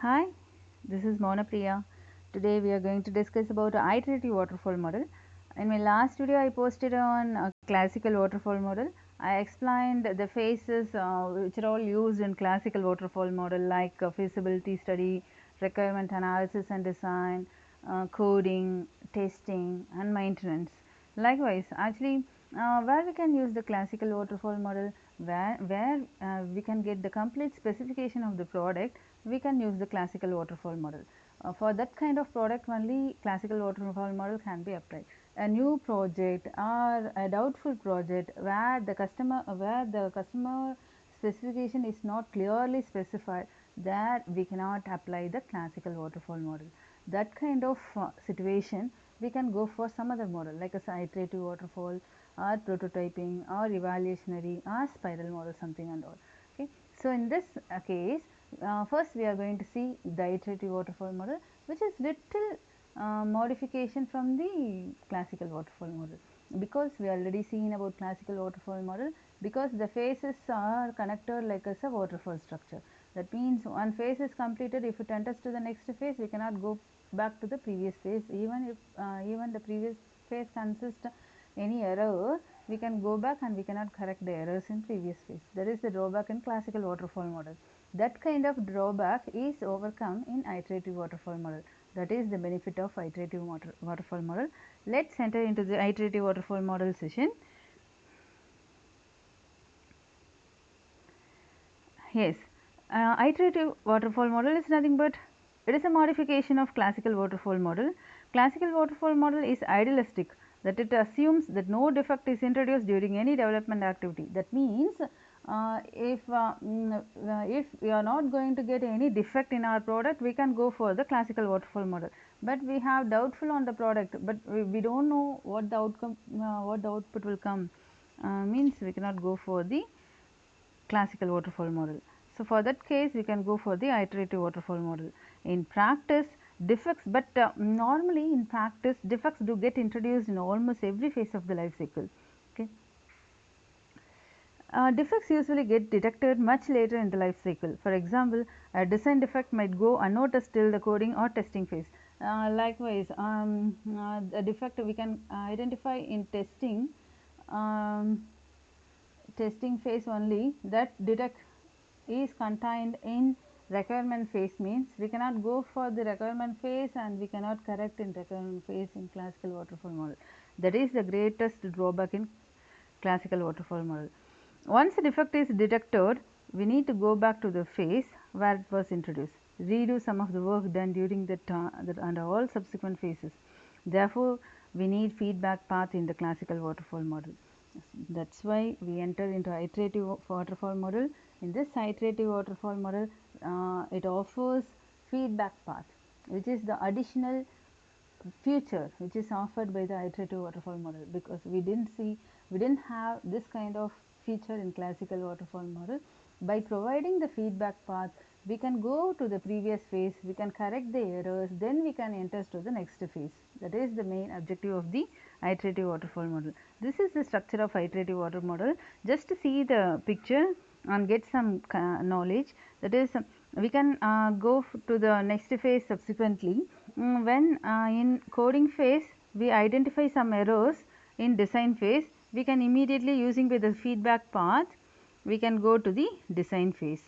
Hi, this is Mona Priya. Today we are going to discuss about a iterative waterfall model. In my last video I posted on a classical waterfall model. I explained the phases which are all used in classical waterfall model like feasibility study, requirement analysis and design, coding, testing and maintenance. Likewise, actually where we can use the classical waterfall model, where we can get the complete specification of the product, we can use the classical waterfall model. For that kind of product only classical waterfall model can be applied. A new project or a doubtful project where the customer specification is not clearly specified, that we cannot apply the classical waterfall model. That kind of situation we can go for some other model like a iterative waterfall or prototyping or evaluationary or spiral model, something and all. Okay, so in this case, first we are going to see the iterative waterfall model, which is little modification from the classical waterfall model, because we already seen about classical waterfall model, because the phases are connected like as a waterfall structure. That means one phase is completed, if it enters to the next phase, we cannot go back to the previous phase. Even if even the previous phase consists any error, we can go back and we cannot correct the errors in previous phase. That is the drawback in classical waterfall model. That kind of drawback is overcome in iterative waterfall model. That is the benefit of iterative waterfall model. Let's enter into the iterative waterfall model session. Yes, iterative waterfall model is nothing but it is a modification of classical waterfall model. Classical waterfall model is idealistic, that it assumes that no defect is introduced during any development activity. That means if we are not going to get any defect in our product, we can go for the classical waterfall model. But we have doubtful on the product, but we don't know what the outcome, what the output will come, means we cannot go for the classical waterfall model. So, for that case we can go for the iterative waterfall model. In practice, defects, but normally in practice defects do get introduced in almost every phase of the life cycle. Okay. Defects usually get detected much later in the life cycle. For example, a design defect might go unnoticed till the coding or testing phase. Likewise, the defect we can identify in testing phase only. That detect is contained in requirement phase, means we cannot go for the requirement phase and we cannot correct in requirement phase in classical waterfall model. That is the greatest drawback in classical waterfall model. Once a defect is detected, we need to go back to the phase where it was introduced, redo some of the work done during that and all subsequent phases. Therefore, we need feedback path in the classical waterfall model. That is why we enter into iterative waterfall model. In this iterative waterfall model, it offers feedback path, which is the additional feature which is offered by the iterative waterfall model, because we didn't have this kind of feature in classical waterfall model. By providing the feedback path, we can go to the previous phase, we can correct the errors, then we can enter to the next phase. That is the main objective of the iterative waterfall model. This is the structure of iterative waterfall model. Just to see the picture and get some knowledge, that is we can go to the next phase subsequently. When in coding phase we identify some errors in design phase, we can immediately, using with the feedback path, we can go to the design phase.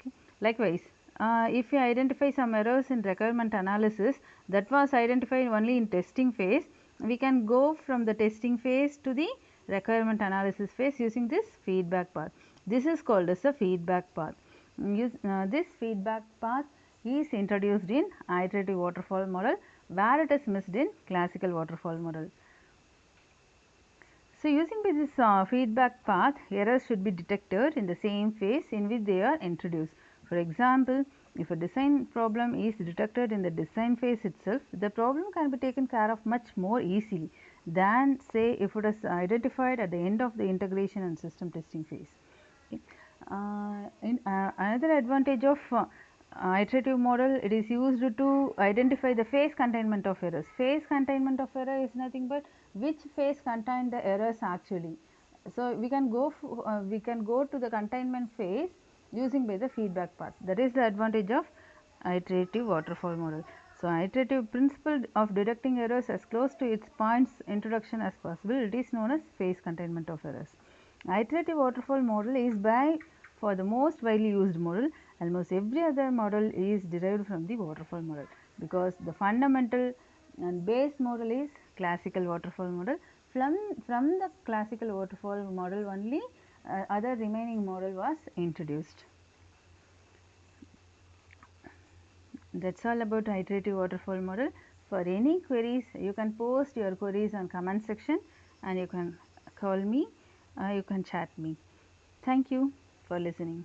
Okay. Likewise, if we identify some errors in requirement analysis that was identified only in testing phase, we can go from the testing phase to the requirement analysis phase using this feedback path. This is called as a feedback path. This feedback path is introduced in iterative waterfall model, where it is missed in classical waterfall model. So, using this feedback path, errors should be detected in the same phase in which they are introduced. For example, if a design problem is detected in the design phase itself, the problem can be taken care of much more easily than, say, if it is identified at the end of the integration and system testing phase. Okay. Another advantage of iterative model, it is used to identify the phase containment of errors. Phase containment of error is nothing but which phase contain the errors actually. So, we can go to the containment phase using by the feedback path. That is the advantage of iterative waterfall model. So, iterative principle of detecting errors as close to its point's introduction as possible. It is known as phase containment of errors. Iterative waterfall model is by far the most widely used model. Almost every other model is derived from the waterfall model, because the fundamental and base model is classical waterfall model. From the classical waterfall model only other remaining model was introduced. That's all about iterative waterfall model. For any queries, you can post your queries on comment section, and you can call me, you can chat me. Thank you for listening.